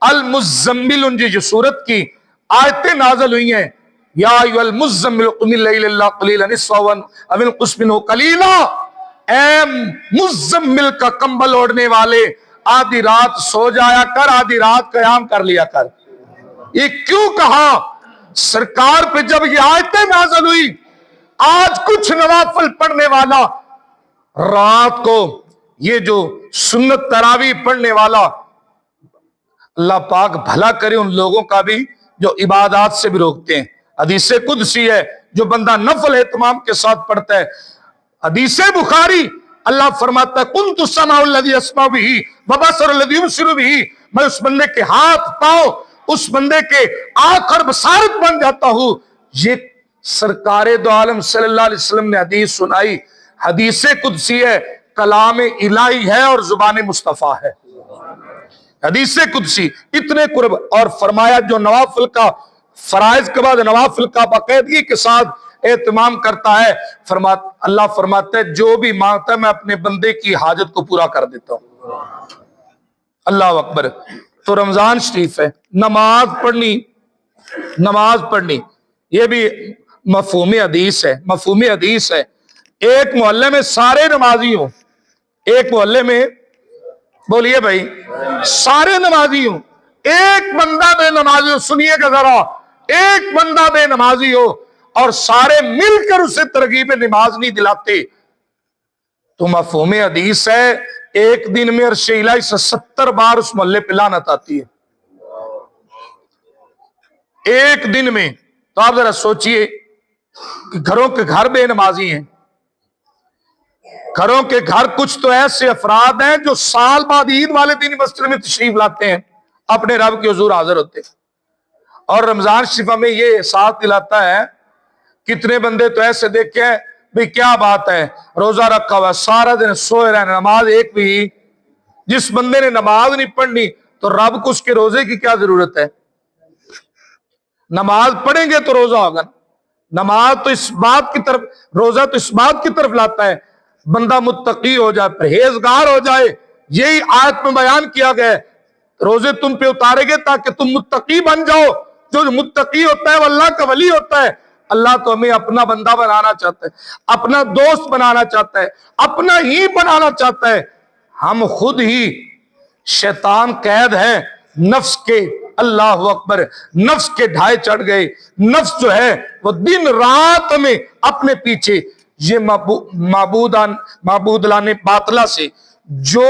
المزمل، جو سورت کی آیتیں نازل ہوئی ہیں، یا ایھا المزمل قم اللیل الا قلیلا نصفہ او انقص منہ قلیلا، اے مزمل کا کمبل اوڑھنے والے، آدھی رات سو جایا کر، آدھی رات قیام کر لیا کر۔ یہ کیوں کہا؟ سرکار پہ جب یہ آیتیں نازل ہوئی، آج کچھ نوافل پڑھنے والا رات کو یہ جو سنت تراویح پڑھنے والا، اللہ پاک بھلا کرے ان لوگوں کا بھی جو عبادات سے بھی روکتے ہیں۔ حدیث قدسی ہے جو بندہ نفل اہتمام کے ساتھ پڑھتا ہے۔ حدیث بخاری، اللہ فرماتا ہے کنت السمع الذی اسمع بہ وبصر الذی یبصر بہ، میں اس بندے کے ہاتھ پاؤں، اس بندے کے آنکھ اور بصارت بن جاتا ہوں۔ یہ سرکار دو عالم صلی اللہ علیہ وسلم نے حدیث سنائی، حدیث قدسی ہے، کلام الہی ہے اور زبان مصطفیٰ ہے۔ حدیث قدسی اتنے قرب، اور فرمایا جو نوافل کا، فرائض کے بعد نوافل کا باقاعدگی کے ساتھ اہتمام کرتا ہے، اللہ فرماتا ہے جو بھی مانگتا ہے میں اپنے بندے کی حاجت کو پورا کر دیتا ہوں۔ اللہ اکبر۔ تو رمضان شریف ہے، نماز پڑھنی یہ بھی مفہوم حدیث ہے، مفہوم حدیث ہے۔ ایک محلے میں سارے نمازی ہوں، ایک محلے میں، بولیے بھائی، سارے نمازی ہوں، ایک بندہ بے نمازی ہو، سنیے گا ذرا، ایک بندہ بے نمازی ہو اور سارے مل کر اسے ترغیب نماز نہیں دلاتے، تو مفہوم حدیث ہے ایک دن میں عرش الہی سے 70 بار اس محلے پہ لعنت آتی ہے، ایک دن میں۔ تو آپ ذرا سوچئے کہ گھروں کے گھر بے نمازی ہیں، گھروں کے گھر کچھ تو ایسے افراد ہیں جو سال بعد عید والے دن مسجد میں تشریف لاتے ہیں، اپنے رب کے حضور حاضر ہوتے ہیں۔ اور رمضان شریف میں یہ احساس دلاتا ہے، کتنے بندے تو ایسے دیکھے ہیں، بھئی کیا بات ہے، روزہ رکھا ہوا سارا دن سوئے رہنا، نماز ایک بھی جس بندے نے نماز نہیں پڑھنی تو رب کو اس کے روزے کی کیا ضرورت ہے؟ نماز پڑھیں گے تو روزہ ہوگا. نماز تو اس بات کی طرف، روزہ تو اس بات کی طرف لاتا ہے بندہ متقی ہو جائے، پرہیزگار ہو جائے. یہی آیت میں بیان کیا گیا ہے. روزے تم پہ اتارے گے تاکہ تم متقی بن جاؤ. جو متقی ہوتا ہے وہ اللہ کا ولی ہوتا ہے. اللہ تو ہمیں اپنا بندہ بنانا چاہتا ہے، اپنا دوست بنانا چاہتا ہے، اپنا ہی بنانا چاہتا ہے. ہم خود ہی شیطان قید ہے نفس کے. اللہ اکبر، نفس کے ڈھائے چڑھ گئے. نفس جو ہے وہ دن رات میں اپنے پیچھے یہ معبود لانے باطلہ سے، جو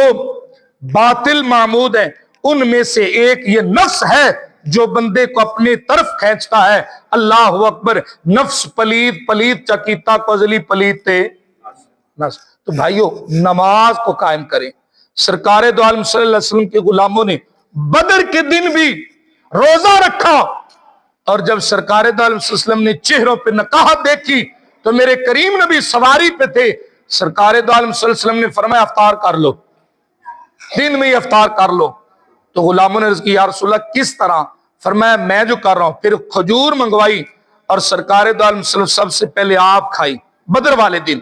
باطل معبود ہے ان میں سے ایک یہ نفس ہے جو بندے کو اپنی طرف کھینچتا ہے. اللہ اکبر. نفس پلید پلید چکیتا کزلی پلید تے نفس. تو بھائیو نماز کو قائم کریں. سرکار دو عالم صلی اللہ علیہ وسلم کے غلاموں نے بدر کے دن بھی روزہ رکھا، اور جب سرکار دو عالم صلی اللہ علیہ وسلم نے چہروں پہ نقاہت دیکھی تو میرے کریم نبی سواری پہ تھے. سرکار دو عالم صلی اللہ علیہ وسلم نے فرمایا افطار کر لو، دن میں ہی افطار کر لو. تو غلاموں نے عرض کی یا رسول اللہ کس طرح؟ فرمایا میں جو کر رہا ہوں. پھر کھجور منگوائی اور سرکار دو عالم صلی اللہ علیہ وسلم سب سے پہلے آپ کھائی بدر والے دن.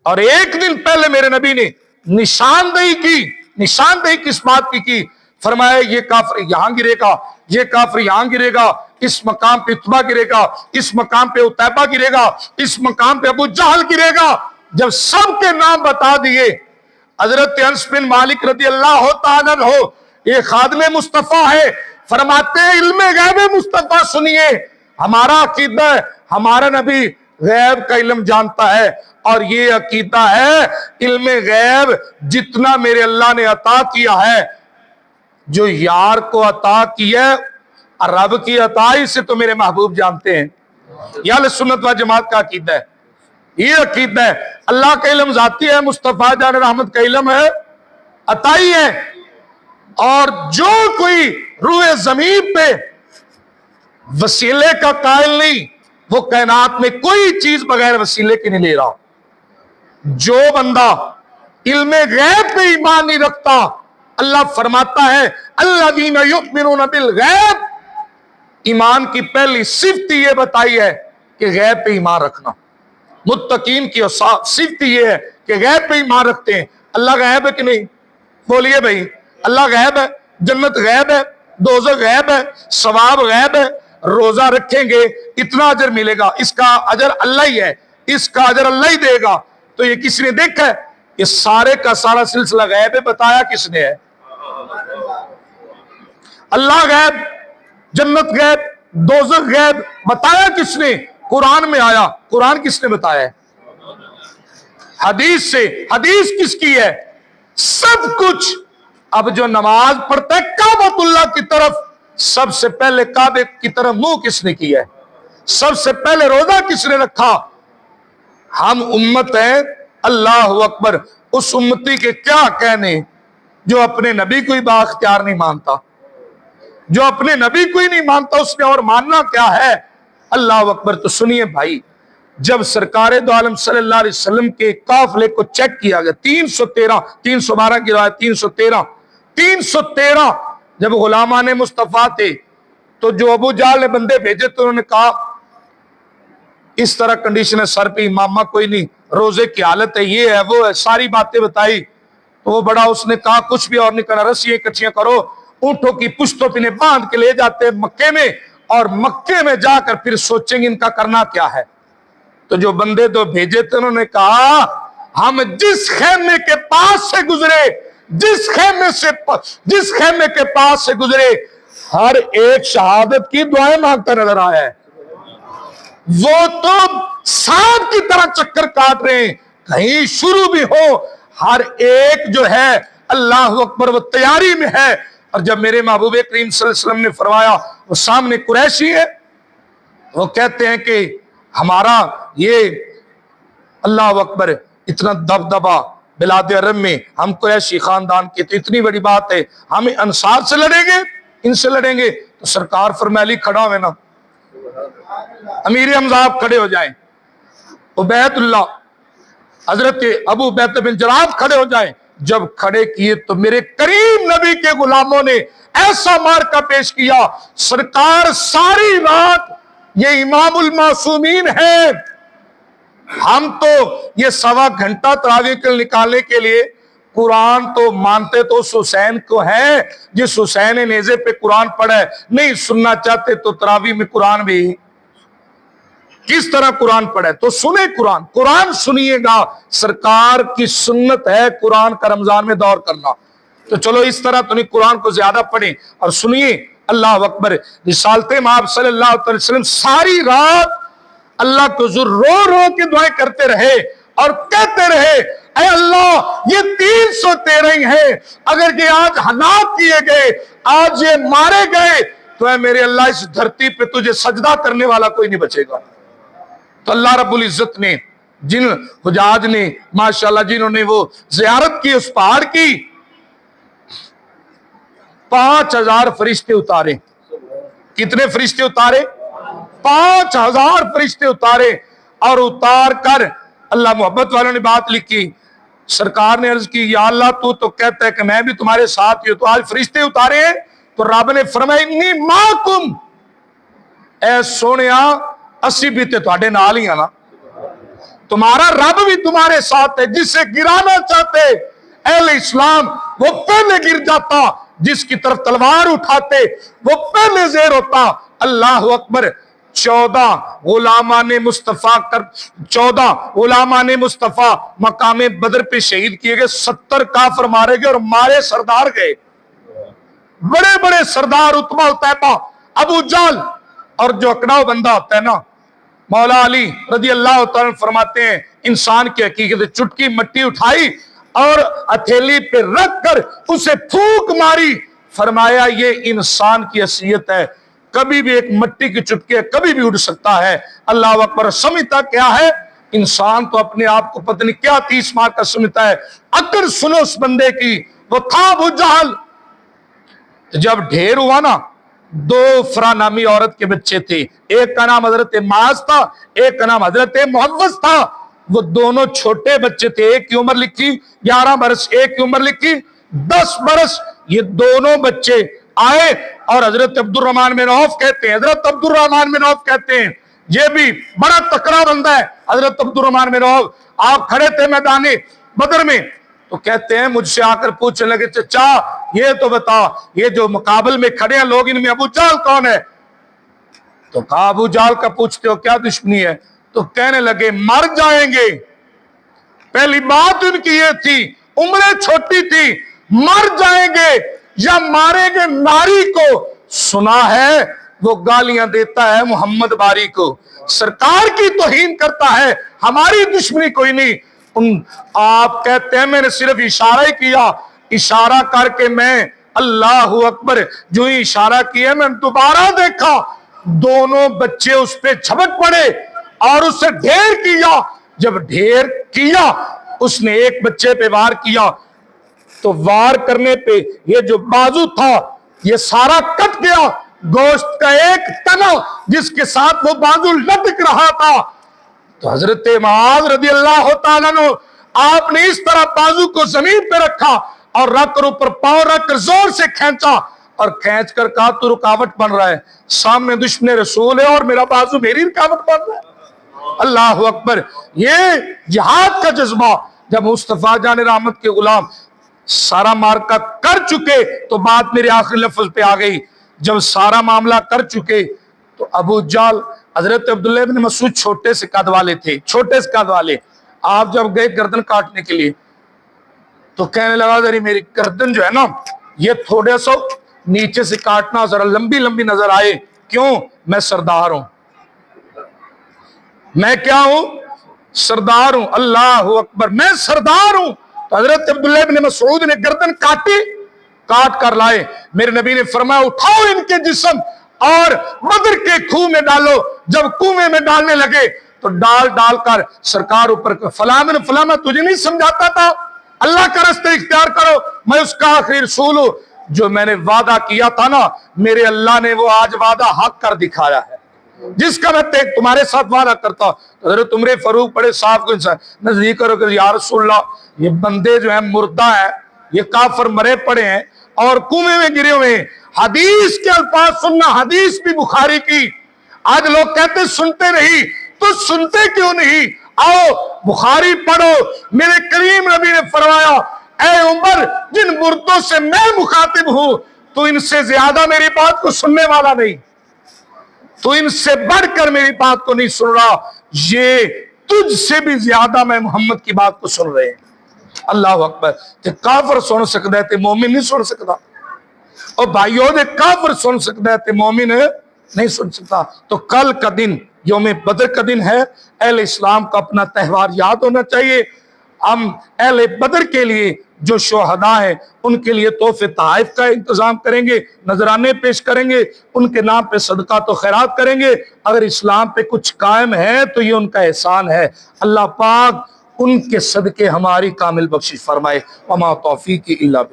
اور ایک دن پہلے میرے نبی نے نشاندہی کس بات کی؟ فرمایا یہ کافر یہاں گرے گا، یہ کافر یہاں گرے گا، اس مقام پہ اتبا گرے گا، اس مقام پہ اتیبہ گرے گا، اس مقام پہ ابو جہل گرے گا. جب سب کے نام بتا دیے، حضرت انس بن مالک رضی اللہ تعالیٰ عنہ یہ خادم مصطفیٰ ہے، فرماتے ہیں علم غیب مصطفیٰ سنیے. ہمارا عقیدہ ہے ہمارا نبی غیب کا علم جانتا ہے، اور یہ عقیدہ ہے علم غیب جتنا میرے اللہ نے عطا کیا ہے، جو یار کو عطا کیا ہے رب کی عطائی سے تو میرے محبوب جانتے ہیں. یہ اہل سنت و جماعت کا عقیدہ ہے. یہ عقیدہ ہے اللہ کا علم ذاتی ہے، مصطفیٰ جان رحمت کا علم ہے عطائی ہے. اور جو کوئی روح زمین پہ وسیلے کا قائل نہیں، وہ کائنات میں کوئی چیز بغیر وسیلے کے نہیں لے رہا. جو بندہ علم غیب پہ ایمان نہیں رکھتا، اللہ فرماتا ہے الذین یؤمنون بالغیب. ایمان کی پہلی صفت یہ بتائی ہے کہ غیب پہ ایمان رکھنا. متقین کی صفت یہ ہے کہ غیب پہ ایمان رکھتے ہیں. اللہ غیب ہے کہ نہیں؟ بولیے بھائی، اللہ غیب ہے. جنت غیب ہے، دوزخ غیب ہے، ثواب غیب ہے. روزہ رکھیں گے اتنا اجر ملے گا، اس کا اجر اللہ ہی ہے، اس کا اجر اللہ ہی دے گا. تو یہ کس نے دیکھا ہے؟ یہ سارے کا سارا سلسلہ غیب ہے. بتایا کس نے ہے؟ اللہ غیب، جنت غیب، دوزخ غیب. بتایا کس نے؟ قرآن میں آیا. قرآن کس نے بتایا ہے؟ حدیث سے. حدیث کس کی ہے؟ سب کچھ. اب جو نماز پڑھتا ہے کعبۃ اللہ کی طرف، سب سے پہلے کعبے کی طرف منہ کس نے کیا ہے؟ سب سے پہلے روزہ کس نے رکھا؟ ہم امت ہیں. اللہ اکبر. اس امتی کے کیا کہنے جو اپنے نبی کو ہی بااختیار نہیں مانتا. جو اپنے نبی کو ہی نہیں مانتا اس نے اور ماننا کیا ہے؟ اللہ اکبر. تو سنیے بھائی، جب سرکار دو عالم صلی اللہ علیہ وسلم کے قافلے کو چیک کیا گیا، 312 کی روایت 313 جب غلامان مصطفیٰ تھے، تو جو ابو جہل نے بندے بھیجے تو انہوں نے کہا اس طرح کنڈیشن ہے، سر پہ امامہ کوئی نہیں، روزے کی حالت ہے، یہ ہے وہ ہے، ساری باتیں بتائی. تو وہ بڑا اس نے کہا کچھ بھی اور نہیں کرنا، رسیاں اکٹھیاں کرو. اونٹوں کی پشتوں پہ باندھ کے لے جاتے مکے میں، اور مکے میں جا کر پھر سوچیں گے ان کا کرنا کیا ہے. تو جو بندے دو بھیجے تھے انہوں نے کہا ہم جس خیمے کے پاس سے گزرے، جس خیمے کے پاس سے گزرے، ہر ایک شہادت کی دعائیں مانگتا نظر آیا ہے. وہ تو سانپ کی طرح چکر کاٹ رہے ہیں، کہیں شروع بھی ہو، ہر ایک جو ہے اللہ اکبر وہ تیاری میں ہے. اور جب میرے محبوب کریم صلی اللہ علیہ وسلم نے فرمایا، وہ سامنے قریشی ہے، وہ کہتے ہیں کہ ہمارا یہ اللہ اکبر اتنا دبدبا بلاد عرب میں، ہم قریشی خاندان کے، تو اتنی بڑی بات ہے، ہم انصار سے لڑیں گے، ان سے لڑیں گے. تو سرکار فرمایا علی کھڑا ہوئے نا، امیر حمزہ آپ کھڑے ہو جائیں، عبید اللہ حضرت ابو عبیدہ بن جراح کھڑے ہو جائیں، جب کھڑے کیے تو میرے کریم نبی کے غلاموں نے ایسا مارکا پیش کیا، سرکار ساری رات، یہ امام المعصومین ہے، ہم تو یہ سوا گھنٹہ تراویح نکالنے کے لیے قرآن تو مانتے تو اس حسین کو ہے جس حسین نیزے پہ قرآن پڑھا ہے، نہیں سننا چاہتے تو تراویح میں قرآن بھی کس طرح قرآن پڑھے تو سنیں، قرآن سنیے گا، سرکار کی سنت ہے قرآن کا رمضان میں دور کرنا، تو چلو اس طرح تو نہیں، قرآن کو زیادہ پڑھیں اور سنیے۔ اللہ اکبر، رسالت مآب صلی اللہ علیہ وسلم ساری رات اللہ کو رو رو کے دعائیں کرتے رہے اور کہتے رہے، اے اللہ یہ 313 ہیں، اگر یہ آج ہلاک کیے گئے، آج یہ مارے گئے تو اے میرے اللہ اس دھرتی پہ تجھے سجدہ کرنے والا کوئی نہیں بچے گا۔ تو اللہ رب العزت نے جن حجاج نے ماشاءاللہ جنہوں نے وہ زیارت کی اس پہاڑ کی، 5000 فرشتے اتارے۔ کتنے فرشتے اتارے؟ 5000 فرشتے اتارے، اور اتار کر اللہ محبت والوں نے بات لکھی، سرکار نے عرض کی یا اللہ تو کہتا ہے کہ میں بھی تمہارے ساتھ ہوں، تو آج فرشتے اتارے ہیں، تو رب نے فرمایا انی معکم، اے سونیا اسی بھی تے تواڈے نال ہی نا، تمہارا رب بھی تمہارے ساتھ ہے، جسے گرانا چاہتے اہل اسلام وہ پہلے گر جاتا، جس کی طرف تلوار اٹھاتے وہ پہلے زیر ہوتا۔ اللہ اکبر، 14 غلامان مصطفیٰ مقام بدر پہ شہید کیے گئے، 70 کافر مارے گئے اور مارے سردار گئے، بڑے بڑے سردار، عتبہ عتیبہ، ابو جہل، اور جو اکڑاؤ بندہ ہوتا ہے نا، مولا علی رضی اللہ تعالیٰ فرماتے ہیں انسان کی حقیقت، چٹکی مٹی اٹھائی اور ہتھیلی پہ رکھ کر اسے پھونک ماری، فرمایا یہ انسان کی حیثیت ہے، کبھی بھی ایک مٹی کی چٹکی ہے، کبھی بھی اڑ سکتا ہے۔ اللہ اکبر، سمجھتا کیا ہے انسان تو اپنے آپ کو پتہ نہیں کیا 30 ماہ کا سمجھتا ہے، اگر سنو اس بندے کی، وہ تھا ابو جہل۔ جب ڈھیر ہوا نا، 2 فرا نامی عورت کے بچے تھے، ایک کا نام حضرت معاذ تھا، ایک کا نام حضرت محوذ تھا، وہ دونوں چھوٹے بچے تھے، ایک کی عمر لکھی 11 برس، ایک کی عمر لکھی 10 برس، یہ دونوں بچے آئے اور حضرت عبد الرحمن بن عوف کہتے ہیں، حضرت عبد الرحمن بن عوف کہتے ہیں یہ بھی بڑا تکڑا بندہ ہے، حضرت عبد الرحمن بن عوف آپ کھڑے تھے میدان بدر میں، تو کہتے ہیں مجھ سے آ کر پوچھنے لگے چچا یہ تو بتا، یہ جو مقابل میں کھڑے ہیں لوگ، ان میں ابو جہل کون ہے؟ تو کہا ابو جہل کا پوچھتے ہو کیا دشمنی ہے؟ تو کہنے لگے مر جائیں گے، پہلی بات ان کی یہ تھی، عمریں چھوٹی تھی، مر جائیں گے یا ماریں گے ناری کو، سنا ہے وہ گالیاں دیتا ہے محمد باری کو، سرکار کی توہین کرتا ہے، ہماری دشمنی کوئی نہیں۔ آپ کہتے ہیں میں نے صرف اشارہ ہی کیا، اشارہ کر کے میں اللہ اکبر جو ہی اشارہ کیا میں دوبارہ دیکھا، دونوں بچے اس پہ جھپٹ پڑے اور اس سے ڈھیر کیا، جب ڈھیر کیا اس نے ایک بچے پہ وار کیا تو وار کرنے پہ یہ جو بازو تھا یہ سارا کٹ گیا، گوشت کا ایک تنا جس کے ساتھ وہ بازو لٹک رہا تھا، تو حضرت معاذ رضی اللہ تعالیٰ عنہ آپ نے اس طرح بازو کو زمین پہ رکھا اور رکھ کر اوپر پاؤں رکھ کر زور سے کھینچا اور کھینچ کر کہا تو رکاوٹ بن رہا ہے، سامنے دشمن رسول ہے اور میرا بازو میری رکاوٹ بن رہا ہے۔ اللہ اکبر، یہ جہاد کا جذبہ، جب مصطفیٰ جان رحمت کے غلام سارا مارکا کر چکے تو بات میرے آخری لفظ پہ آ گئی، جب سارا معاملہ کر چکے تو ابو جہل، حضرت عبداللہ بن مسعود چھوٹے سے قد والے تھے، چھوٹے سے قد والے، آپ جب گئے گردن کاٹنے کے لیے تو کہنے لگا ذرا میری گردن جو ہے نا یہ تھوڑے سو نیچے سے کاٹنا، ذرا لمبی لمبی نظر آئے، کیوں؟ میں سردار ہوں، میں کیا ہوں؟ سردار ہوں، اللہ اکبر، میں سردار ہوں۔ تو حضرت عبداللہ بن مسعود نے گردن کاٹی، کاٹ کر لائے، میرے نبی نے فرمایا اٹھاؤ ان کے جسم اور بدر کے کنویں میں ڈالو، جب کنویں میں ڈالنے لگے تو ڈال کر سرکار اوپر فلاں من فلاں، میں تجھے نہیں سمجھاتا تھا اللہ کا رستہ اختیار کرو، میں اس کا آخری رسول ہوں، جو میں نے وعدہ کیا تھا نا میرے اللہ نے وہ آج وعدہ حق کر دکھایا ہے، جس کا میں تمہارے ساتھ وعدہ کرتا ہوں. حضرت عمر فاروق بڑے صاف کو انسان نزدیک کرو کہ یا رسول اللہ، یہ بندے جو ہیں مردہ ہیں، یہ کافر مرے پڑے ہیں اور کنویں میں گرے ہوئے ہیں. حدیث کے الفاظ سننا، حدیث بھی بخاری کی. آج لوگ کہتے سنتے نہیں، تو سنتے کیوں نہیں؟ آؤ بخاری پڑھو. میرے کریم نبی نے فرمایا اے عمر، جن مردوں سے میں مخاطب ہوں تو ان سے زیادہ میری بات کو سننے والا نہیں، تو ان سے بڑھ کر میری بات کو نہیں سن رہا، یہ تجھ سے بھی زیادہ میں محمد کی بات کو سن رہے ہیں. اللہ اکبر. تے کافر سن سکتا ہے تے مومن نہیں سن سکتا. اور بھائیو دے کافر سن سکتا ہے تے مومن نہیں سن سکتا. تو کل کا دن یوم بدر کا دن ہے. اہل اسلام کا اپنا تہوار یاد ہونا چاہیے. ہم اہل بدر کے لیے جو شہداء ہیں ان کے لیے تحفے تحائف کا انتظام کریں گے، نذرانے پیش کریں گے، ان کے نام پہ صدقات و خیرات کریں گے. اگر اسلام پہ کچھ قائم ہے تو یہ ان کا احسان ہے. اللہ پاک ان کے صدقے ہماری کامل بخشش فرمائے. وما توفیقی الا باللہ.